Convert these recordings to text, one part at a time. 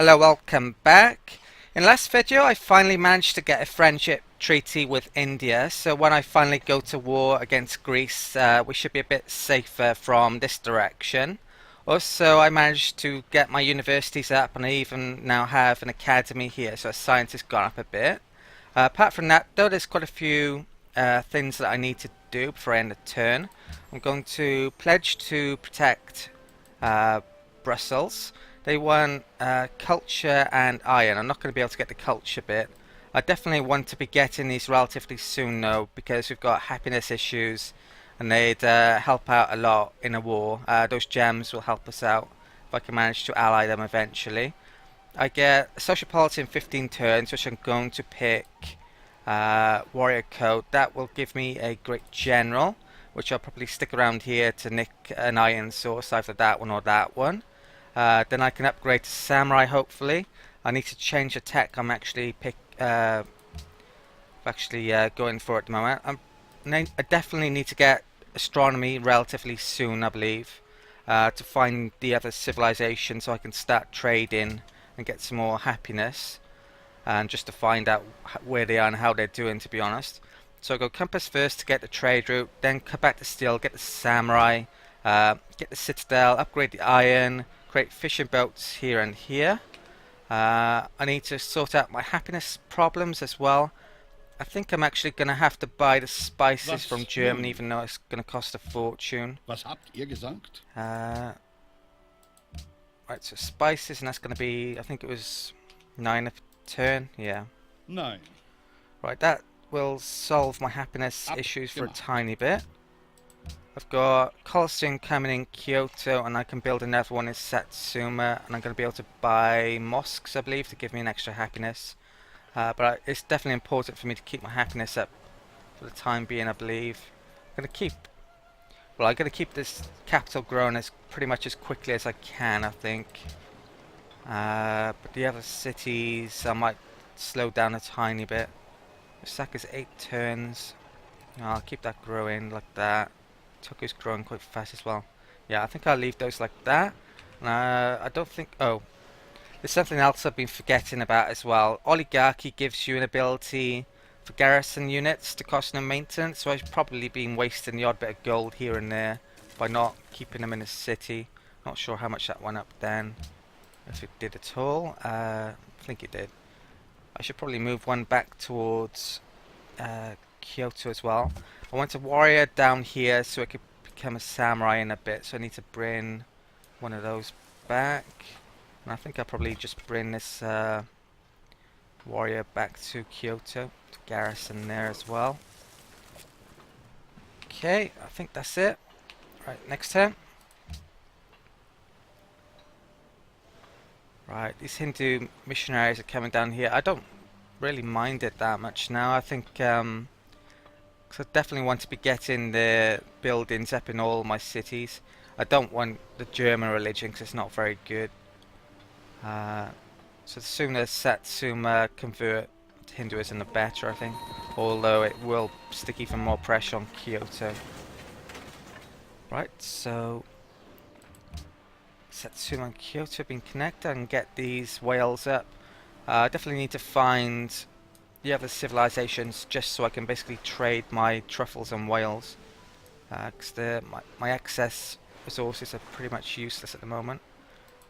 Hello, welcome back. In last video I finally managed to get a friendship treaty with India, so when I finally go to war against Greece we should be a bit safer from this direction. Also I managed to get my universities up and I even now have an academy here, so science has gone up a bit. Apart from that though, there's quite a few things that I need to do before I end the turn. I'm going to pledge to protect uh, Brussels. They want culture and iron. I'm not going to be able to get the culture bit. I definitely want to be getting these relatively soon though, because we've got happiness issues and they'd help out a lot in a war. Those gems will help us out if I can manage to ally them eventually. I get social policy in 15 turns, which I'm going to pick warrior code. That will give me a great general, which I'll probably stick around here to nick an iron source, either that one or that one. Then I can upgrade to samurai. Hopefully, I need to change the tech. I'm actually going for at the moment. I definitely need to get astronomy relatively soon, I believe, to find the other civilization, so I can start trading and get some more happiness, and just to find out where they are and how they're doing. To be honest, so I go compass first to get the trade route, then come back to steel, get the samurai, get the citadel, upgrade the iron. Create fishing boats here and here. I need to sort out my happiness problems as well. I think I'm actually going to have to buy the spices from Germany, even though it's going to cost a fortune. Was habt ihr gesagt? Right, so spices, and that's going to be, I think it was 9 a turn. Yeah. Nein. Right, that will solve my happiness issues for a tiny bit. I've got Colosseum coming in Kyoto, and I can build another one in Satsuma, and I'm going to be able to buy mosques, I believe, to give me an extra happiness. But it's definitely important for me to keep my happiness up for the time being, I believe. I'm going to keep this capital growing as pretty much as quickly as I can, I think. But the other cities, I might slow down a tiny bit. Osaka's 8 turns. I'll keep that growing like that. Tokyo's growing quite fast as well. Yeah, I think I'll leave those like that. I don't think... Oh, there's something else I've been forgetting about as well. Oligarchy gives you an ability for garrison units to cost no maintenance, so I've probably been wasting the odd bit of gold here and there by not keeping them in a city. Not sure how much that went up then, if it did at all. I think it did. I should probably move one back towards Kyoto as well. I want a warrior down here so I could become a samurai in a bit, so I need to bring one of those back. And I think I'll probably just bring this warrior back to Kyoto, to garrison there as well. Okay, I think that's it. Right, next turn. Right, these Hindu missionaries are coming down here. I don't really mind it that much now. I think because I definitely want to be getting the buildings up in all my cities. I don't want the German religion because it's not very good. So the sooner Satsuma convert to Hinduism, the better, I think. Although it will stick even more pressure on Kyoto. Right, so Satsuma and Kyoto have been connected. I can get these whales up. I definitely need to find the other civilizations just so I can basically trade my truffles and whales, because my excess resources are pretty much useless at the moment.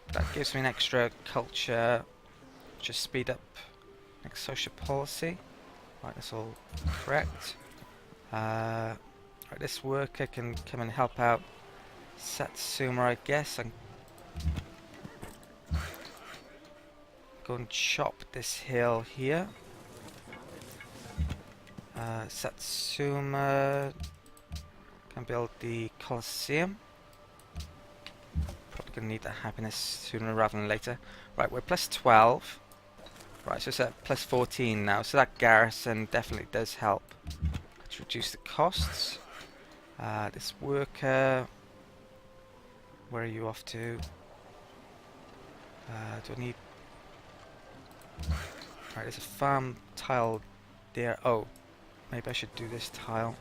But that gives me an extra culture, just speed up next social policy. Right, that's all correct. Right, this worker can come and help out Satsuma, I guess. I'm go and chop this hill here. Satsuma can build the Colosseum. Probably gonna need that happiness sooner rather than later. Right, we're plus 12. Right, so it's at plus 14 now, so that garrison definitely does help. Let's reduce the costs. This worker, where are you off to? Do I need... Right, there's a farm tile there. Oh, maybe I should do this tile.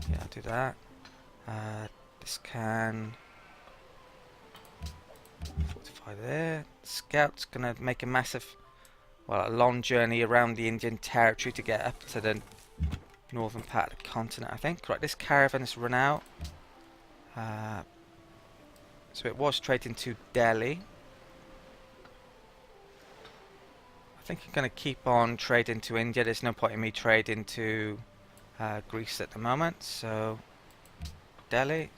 Yeah, I'll do that. This can by there. Scout's gonna make a massive, well, a long journey around the Indian territory to get up to the northern part of the continent, I think. Right, this caravan has run out. So it was trading to Delhi. I think I'm going to keep on trading to India. There's no point in me trading to Greece at the moment. So Delhi.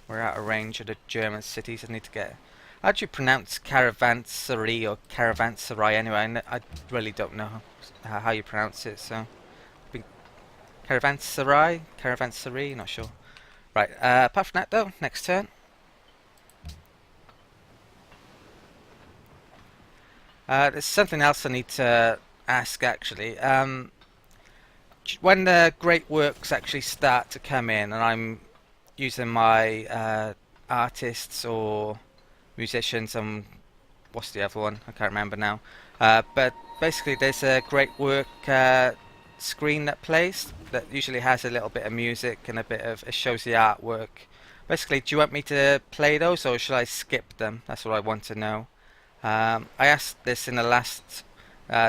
We're out of range of the German cities. I need to get... How do you pronounce Caravanserai or Caravanserai anyway? I really don't know how you pronounce it. So Caravanserai? Caravanserai? Not sure. Right, apart from that though, next turn. There's something else I need to ask actually. When the great works actually start to come in and I'm using my artists or musicians and what's the other one? I can't remember now. But basically there's a great work screen that plays that usually has a little bit of music and a bit of, it shows the artwork. Basically, do you want me to play those or should I skip them? That's what I want to know. I asked this in the last,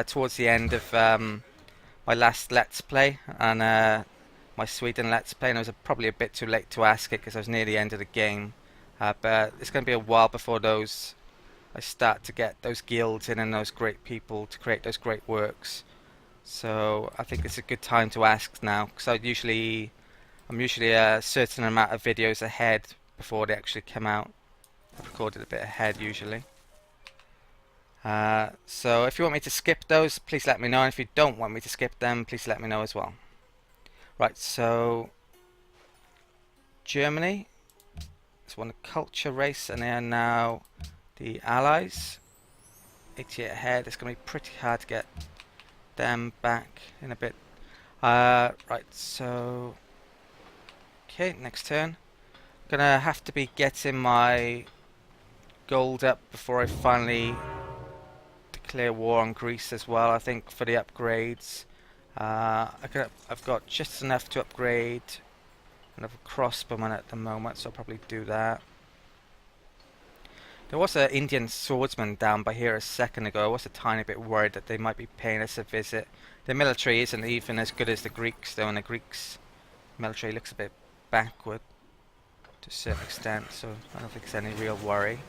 towards the end of my last Let's Play and my Sweden Let's Play, and I was probably a bit too late to ask it because I was near the end of the game. But it's going to be a while before those I start to get those guilds in and those great people to create those great works. So I think it's a good time to ask now, because I'm usually a certain amount of videos ahead before they actually come out. I've recorded a bit ahead usually. So if you want me to skip those, please let me know. And if you don't want me to skip them, please let me know as well. Right, so Germany has won a culture race and they are now the Allies. 88 ahead. It's going to be pretty hard to get them back in a bit. Right, so okay, next turn. Gonna have to be getting my gold up before I finally declare war on Greece as well. I think for the upgrades, I've got just enough to upgrade another crossbowman at the moment, so I'll probably do that. There was an Indian swordsman down by here a second ago. I was a tiny bit worried that they might be paying us a visit. The military isn't even as good as the Greeks though, and the Greeks military looks a bit backward to a certain extent, so I don't think it's any real worry.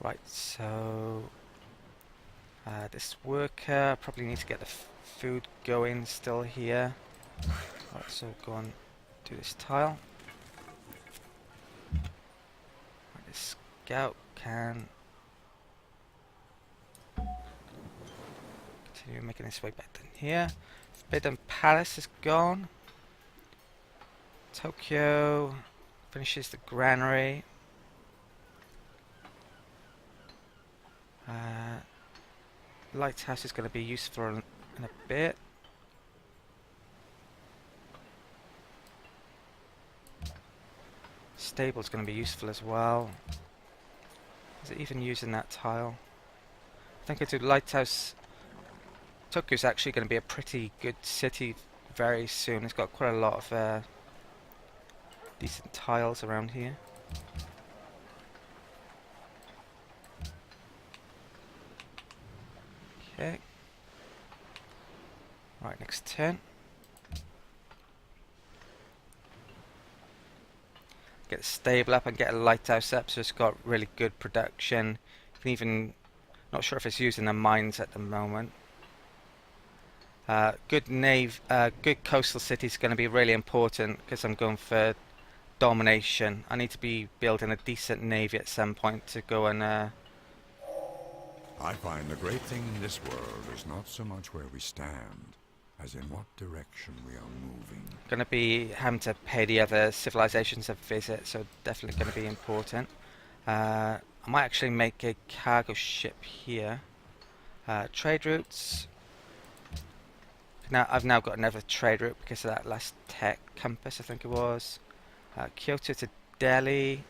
Right, so this worker, probably need to get the food going still here. Right, so go on, do this tile. Right, this scout can continue making his way back down here. Forbidden Palace is gone. Tokyo finishes the granary. Lighthouse is going to be useful in a bit. Stable's going to be useful as well. Is it even using that tile? I think I do Lighthouse. Tokyo's actually going to be a pretty good city very soon. It's got quite a lot of decent tiles around here. Okay. Right, next turn. Get a stable up and get a lighthouse up, so it's got really good production. You can even, not sure if it's using the mines at the moment. Good coastal city is going to be really important because I'm going for domination. I need to be building a decent navy at some point to go and I find the great thing in this world is not so much where we stand, as in what direction we are moving. Going to be having to pay the other civilizations a visit, so definitely going to be important. I might actually make a cargo ship here. Trade routes. Now I've now got another trade route because of that last tech compass, I think it was. Kyoto to Delhi.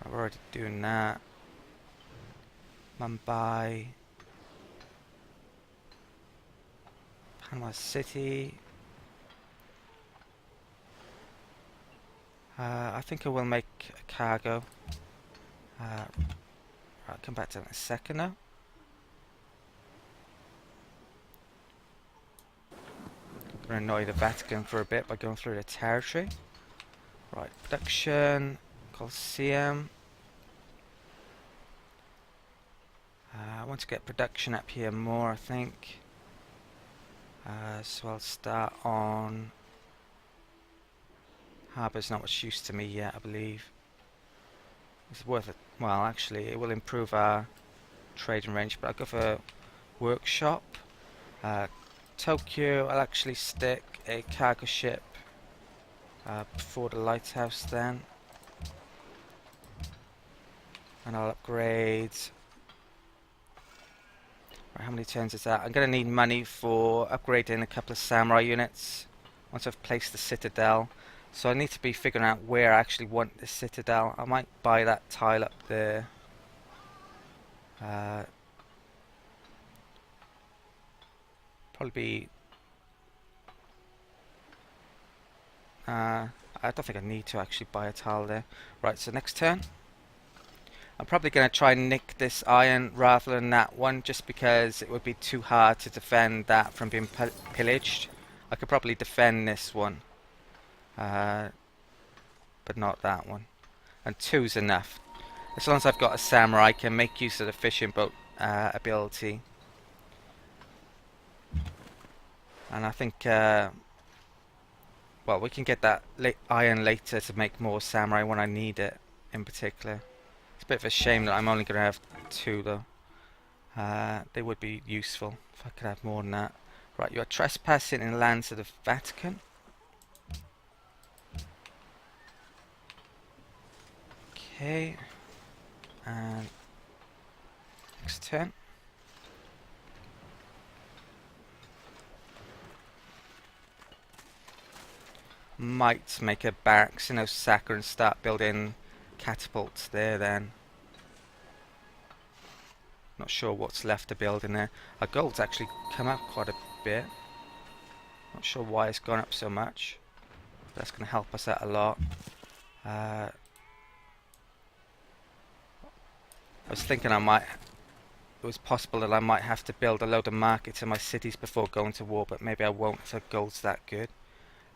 I'm already doing that. Mumbai. Panama City. I think I will make a cargo. I'll come back to that in a second now. I'm going to annoy the Vatican for a bit by going through their territory. Right, production, Colosseum. I want to get production up here more, I think. So I'll start on... Harbour's not much use to me yet, I believe. It's worth it. Well, actually, it will improve our trading range, but I'll go for workshop. Tokyo, I'll actually stick a cargo ship before the lighthouse then. And I'll upgrade... Right, how many turns is that? I'm going to need money for upgrading a couple of samurai units once I've placed the citadel. So I need to be figuring out where I actually want the citadel. I might buy that tile up there. Probably be... I don't think I need to actually buy a tile there. Right, so next turn. I'm probably going to try and nick this iron rather than that one, just because it would be too hard to defend that from being pillaged. I could probably defend this one. But not that one. And 2's enough. As long as I've got a samurai, I can make use of the fishing boat ability. And I think, well, we can get that iron later to make more samurai when I need it, in particular. It's a bit of a shame that I'm only going to have 2, though. They would be useful if I could have more than that. Right, you are trespassing in the lands of the Vatican. Okay, and next turn. Might make a barracks in Osaka and start building catapults there then. Not sure what's left to build in there. Our gold's actually come up quite a bit. Not sure why it's gone up so much. That's going to help us out a lot. I was thinking it was possible that I might have to build a load of markets in my cities before going to war, but maybe I won't if the gold's that good.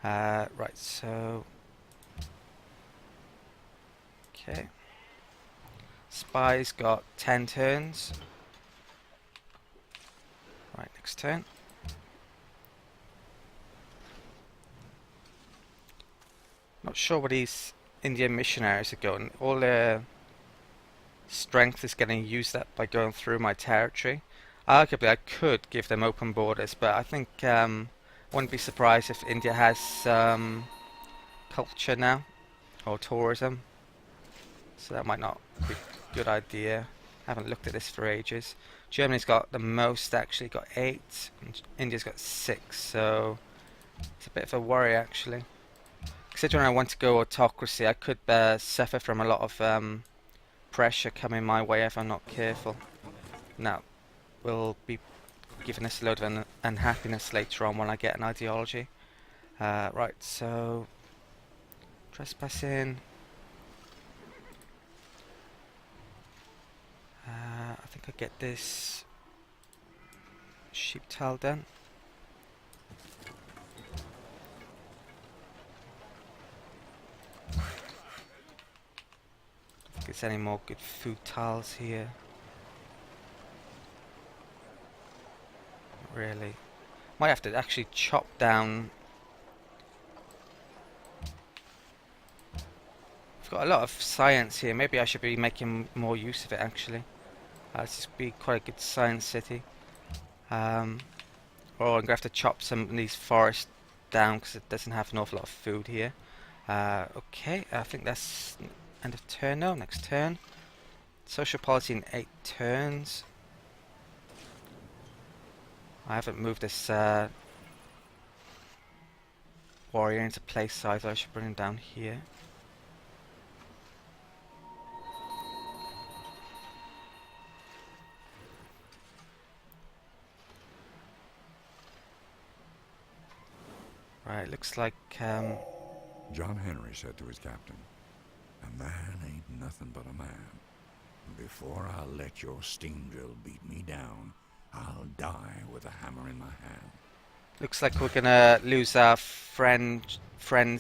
Right, so... Okay. Spy's got 10 turns. Right, next turn. Not sure where these Indian missionaries are going. All their strength is getting used up by going through my territory. Arguably, I could give them open borders, but I think wouldn't be surprised if India has culture now, or tourism. So that might not be a good idea. I haven't looked at this for ages. Germany's got the most, actually, got 8. And India's got 6, so it's a bit of a worry, actually. Considering I want to go autocracy, I could suffer from a lot of pressure coming my way if I'm not careful. Now, we'll be giving us a load of unhappiness later on when I get an ideology. Right, so... Trespassing. I think I get this sheep tile done. If there's any more good food tiles here. Not really. Might have to actually chop down. I've got a lot of science here. Maybe I should be making more use of it actually. This is be quite a good science city. Or I'm going to have to chop some of these forests down because it doesn't have an awful lot of food here. Okay, I think that's end of turn now. Next turn. Social policy in 8 turns. I haven't moved this warrior into place either. I should bring him down here. Right, looks like John Henry said to his captain, "A man ain't nothing but a man." Before I'll let your steam drill beat me down, I'll die with a hammer in my hand. Looks like we're gonna lose our friends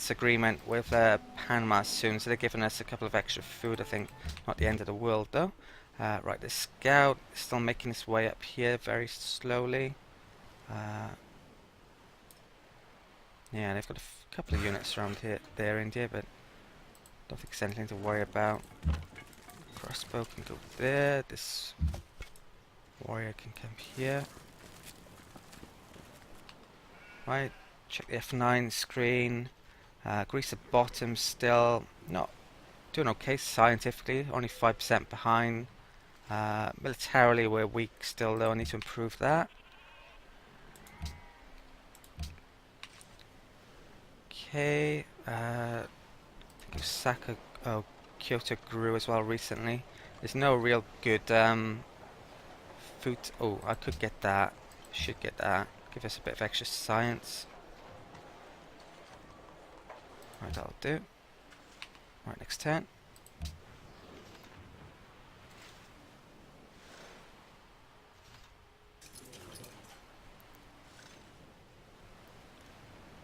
agreement with Panama soon, so they're giving us a couple of extra food, I think. Not the end of the world though. Right, the scout is still making his way up here very slowly. Yeah, they've got a couple of units around here, there, India, but don't think there's anything to worry about. Crossbow can go there. This warrior can come here. Right, check the F9 screen. Greece at bottom still not doing okay scientifically, only 5% behind. Militarily we're weak still though, I need to improve that. Okay, I think Osaka, oh, Kyoto grew as well recently. There's no real good food. Oh, I could get that. Should get that. Give us a bit of extra science. Right, that'll do. Right, next turn.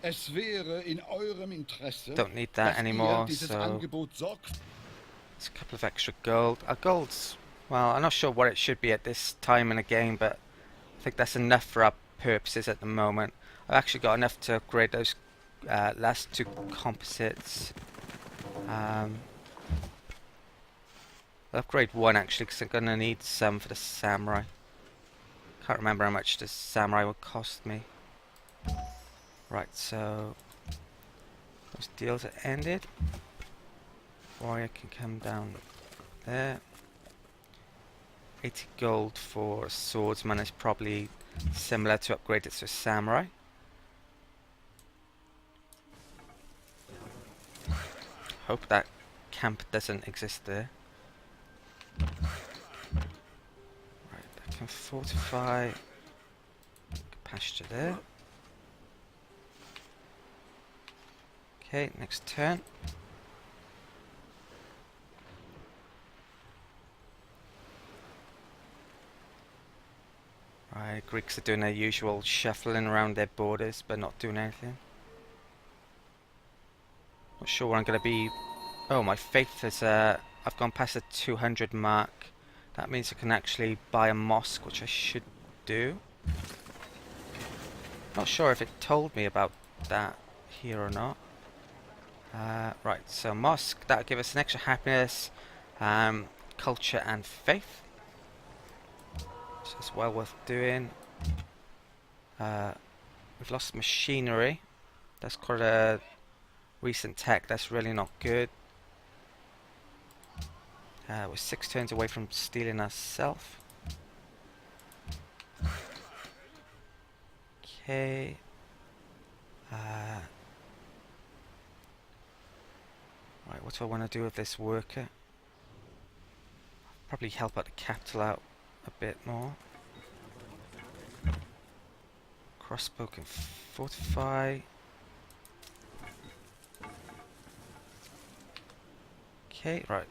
Es wäre in eurem Interesse, Don't need that dass ihr anymore, dieses so Angebot sorgt. it's a couple of extra gold. Our gold's, well, I'm not sure what it should be at this time in the game, but I think that's enough for our purposes at the moment. I've actually got enough to upgrade those last two composites. I'll upgrade one actually because I'm going to need some for the samurai. Can't remember how much the samurai will cost me. Right, so those deals are ended. Warrior can come down there. 80 gold for a swordsman is probably similar to upgrade it to a samurai. Hope that camp doesn't exist there. Right, I can fortify pasture there. Okay, next turn. Right, Greeks are doing their usual shuffling around their borders, but not doing anything. Not sure where I'm going to be. Oh, my faith is, I've gone past the 200 mark. That means I can actually buy a mosque, which I should do. Not sure if it told me about that here or not. Right, so mosque, that'll give us an extra happiness, culture and faith. So it's well worth doing. We've lost machinery. That's quite a recent tech, that's really not good. We're 6 turns away from stealing ourselves. Okay. Right, what do I want to do with this worker? Probably help out the capital out a bit more. Crossbow can fortify. Okay, right.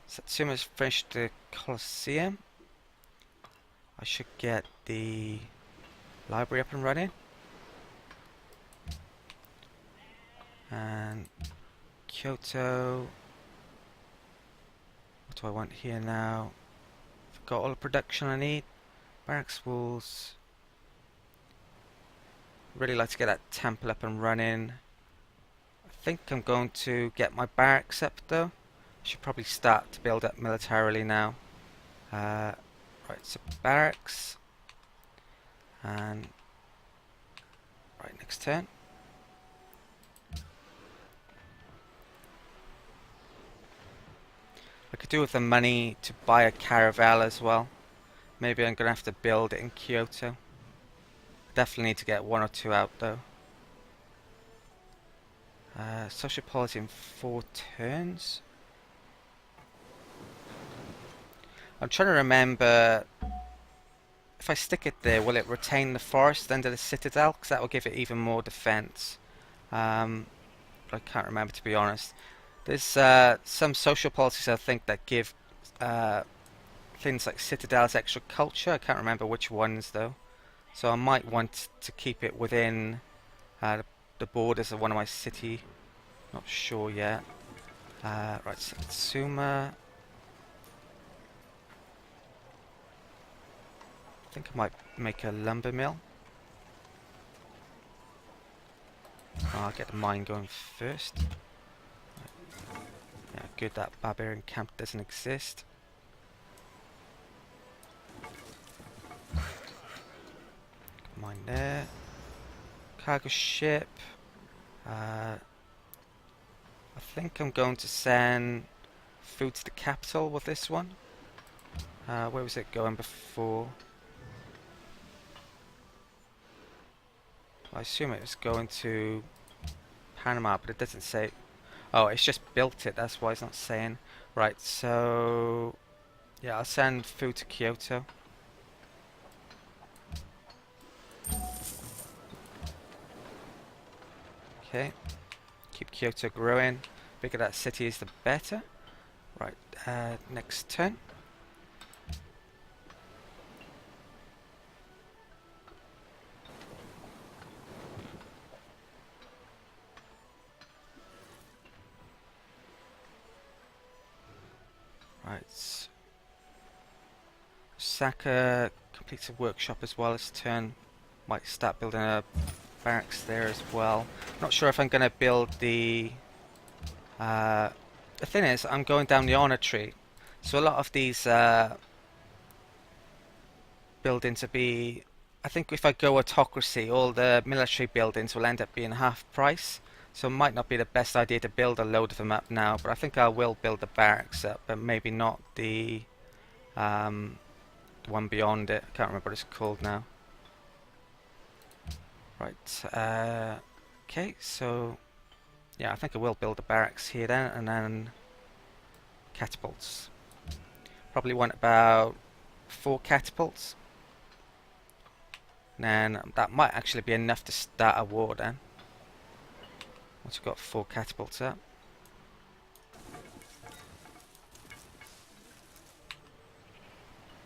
Satsuma's finished the Colosseum. I should get the library up and running. And Kyoto. What do I want here now? I've got all the production I need. Barracks walls. Really like to get that temple up and running. I think I'm going to get my barracks up though. I should probably start to build up militarily now. Right, so barracks. And right, next turn. I could do with the money to buy a caravel as well. Maybe I'm going to have to build it in Kyoto. Definitely need to get 1 or 2 out though. Social policy in 4 turns. I'm trying to remember if I stick it there, will it retain the forest under the citadel? Because that will give it even more defense. But I can't remember, to be honest. There's some social policies I think that give uh, things like citadels extra culture. I can't remember which ones though. So I might want to keep it within the borders of one of my city. Not sure yet. Right, Satsuma. I think I might make a lumber mill. I'll get the mine going first. Yeah, good that barbarian camp doesn't exist. Mine there. Cargo ship. I think I'm going to send food to the capital with this one. Where was it going before? I assume it was going to Panama, but it doesn't say. Oh, it's just built it, that's why it's not saying. Right, so yeah, I'll send food to Kyoto. Okay, keep Kyoto growing. Bigger that city is, the better. Right, next turn. Right. Saka completes a workshop as well this turn. Might start building a barracks there as well. Not sure if I'm going to build the... the thing is, I'm going down the honor tree. So a lot of these buildings will be... I think if I go autocracy, all the military buildings will end up being half price. So it might not be the best idea to build a load of them up now, but I think I will build the barracks up, but maybe not the one beyond it. I can't remember what it's called now. Right, okay, so yeah, I think I will build a barracks here then, and then catapults. Probably want about 4 catapults. And then that might actually be enough to start a war then. Once we've got 4 catapults up.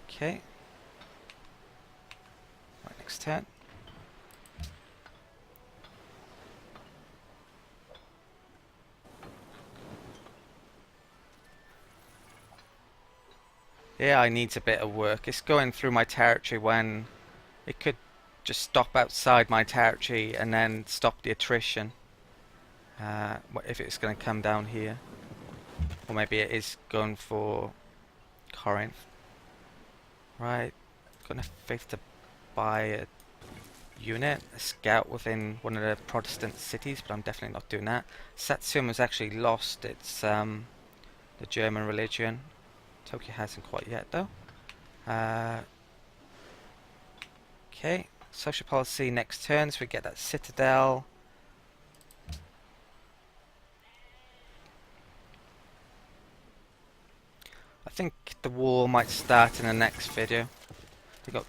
Okay. Right, next turn. Yeah, I needs a bit of work. It's going through my territory when it could just stop outside my territory and then stop the attrition. If it's going to come down here. Or maybe it is going for Corinth. Right, got enough faith to buy a unit, a scout within one of the Protestant cities, but I'm definitely not doing that. Satsuma's actually lost its the German religion. Tokyo hasn't quite yet though. Okay, social policy next turn, so we get that citadel. I think the war might start in the next video. We got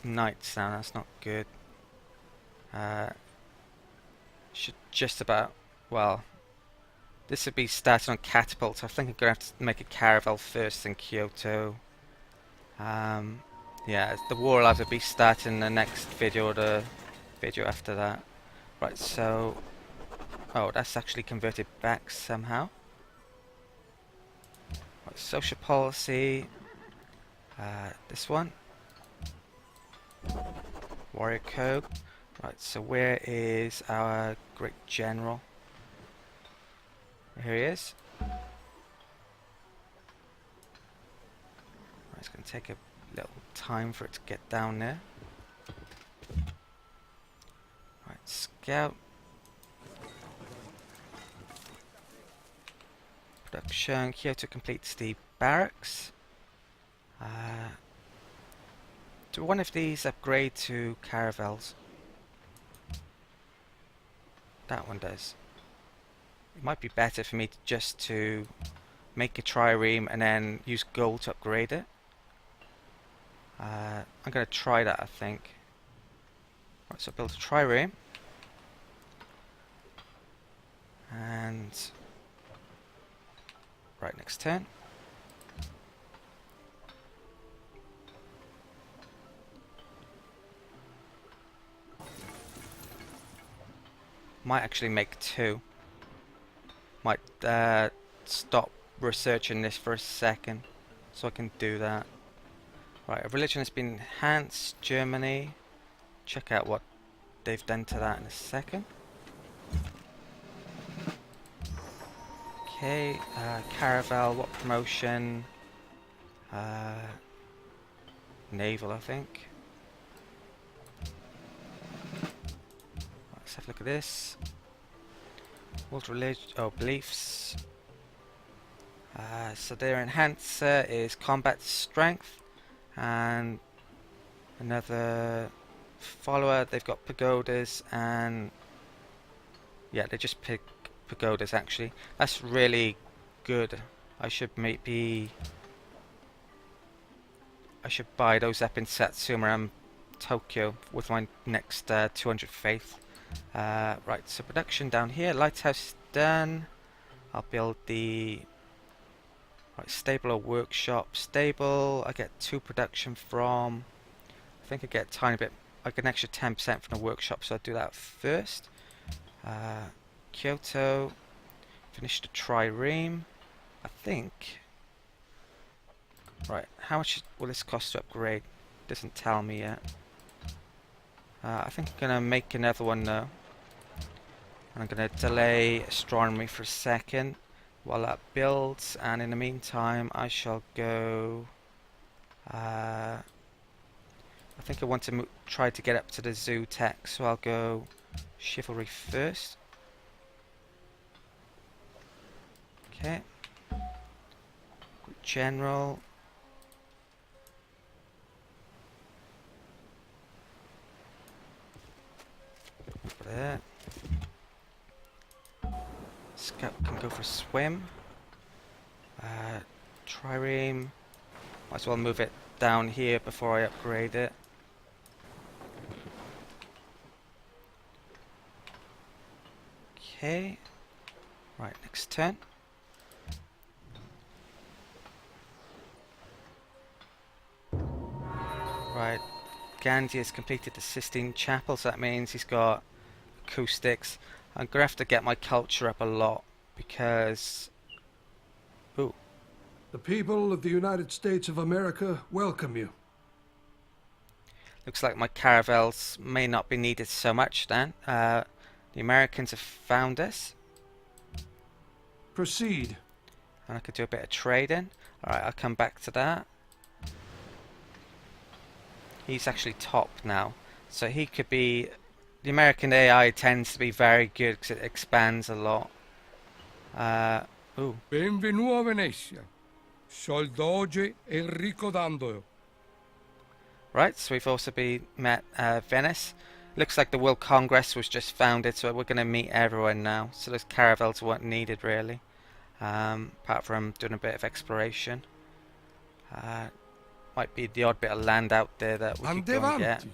knights now, that's not good. Should just about, well, this would be starting on catapults. I think I'm going to have to make a caravel first in Kyoto. Yeah, the war will either be starting in the next video or the video after that. Right, so... oh, that's actually converted back somehow. Right, social policy. This one. Warrior code. Right, so where is our great general? Here he is. Right, it's going to take a little time for it to get down there. Right, scout. Production. Kyoto completes the barracks. Do one of these upgrade to caravels? That one does. It might be better for me just to make a trireme and then use gold to upgrade it. I'm going to try that, I think. Right, so build a trireme. And Right, next turn. Might actually make 2. Might stop researching this for a second, so I can do that. Right, a religion has been enhanced. Germany. Check out what they've done to that in a second. Okay, Caravel, what promotion? Naval, I think. Let's have a look at this. World religion, beliefs. So their enhancer is combat strength, and another follower. They've got pagodas, and yeah, they just pick pagodas actually. That's really good. I should buy those up in Satsuma and Tokyo with my next 200 faith. Right, so production down here. Lighthouse done. I'll build the stable or workshop. Stable, I get 2 production from. I think I get a tiny bit. I get an extra 10% from the workshop, so I'll do that first. Kyoto. Finish the trireme. I think. Right, how much will this cost to upgrade? Doesn't tell me yet. I think I'm gonna make another one though. And I'm gonna delay astronomy for a second while that builds, and in the meantime I shall go. I think I want to try to get up to the zoo tech, so I'll go chivalry first. Okay. General. Over there. Scout can go for a swim. Trireme. Might as well move it down here before I upgrade it. Okay. Right, next turn. Right. Gandhi has completed the Sistine Chapel, so that means he's got acoustics. I'm gonna have to get my culture up a lot because. Ooh. The people of the United States of America welcome you. Looks like my caravels may not be needed so much then. The Americans have found us. Proceed. And I could do a bit of trading. Alright, I'll come back to that. He's actually top now. So he could be... The American AI tends to be very good because it expands a lot. Ooh. Benvenuto a Venezia. Soldoge Enrico Dando. Right, so we've also met Venice. Looks like the World Congress was just founded, so we're going to meet everyone now. So those caravels weren't needed really, apart from doing a bit of exploration. Might be the odd bit of land out there that we could go and get.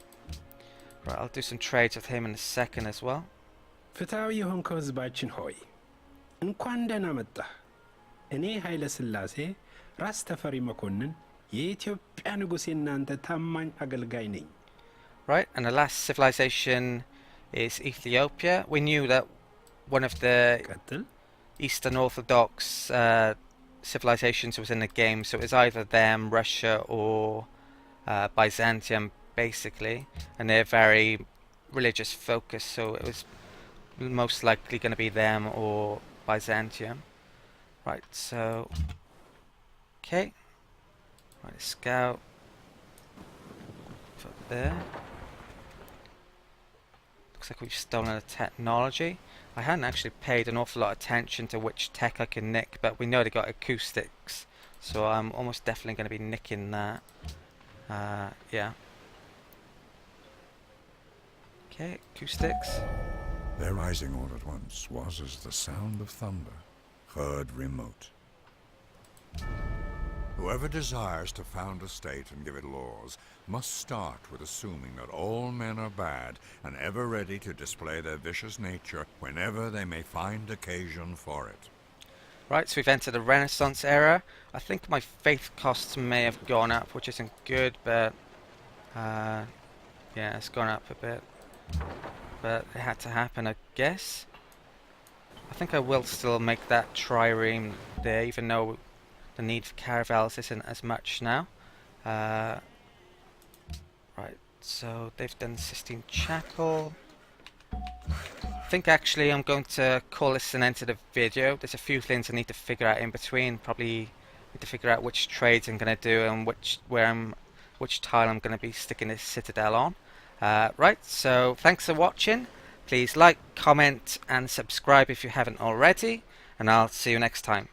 Right, I'll do some trades with him in a second as well. ፍትሃዊ የሆንከው ህዝባችን ሆይ እንኳን ደህና መጣህ። እኔ ኃይለ ሥላሴ ራስ ተፈሪ መኮንን የኢትዮጵያ ንጉሥ የናንተ ታማኝ አገልጋይ ነኝ። Right, and the last civilization is Ethiopia. We knew that one of the Eastern Orthodox civilizations was in the game, so it was either them, Russia, or Byzantium, basically, and they're very religious focused, so it was most likely going to be them or Byzantium. Right, so okay, right, scout up there. Looks like we've stolen a technology. I hadn't actually paid an awful lot of attention to which tech I can nick, but we know they got acoustics, so I'm almost definitely going to be nicking that. Yeah. Okay, acoustics. Their rising all at once was as the sound of thunder, heard remote. Whoever desires to found a state and give it laws must start with assuming that all men are bad and ever ready to display their vicious nature whenever they may find occasion for it. Right, so we've entered the Renaissance era. I think my faith costs may have gone up, which isn't good, but yeah, it's gone up a bit. But it had to happen, I guess. I think I will still make that trireme there, even though the need for caravels isn't as much now. Right, so they've done Sistine Chapel. I think actually I'm going to call this an end to the video. There's a few things I need to figure out in between. Probably need to figure out which trades I'm going to do and which tile I'm going to be sticking this citadel on. Right, so thanks for watching. Please like, comment and subscribe if you haven't already, and I'll see you next time.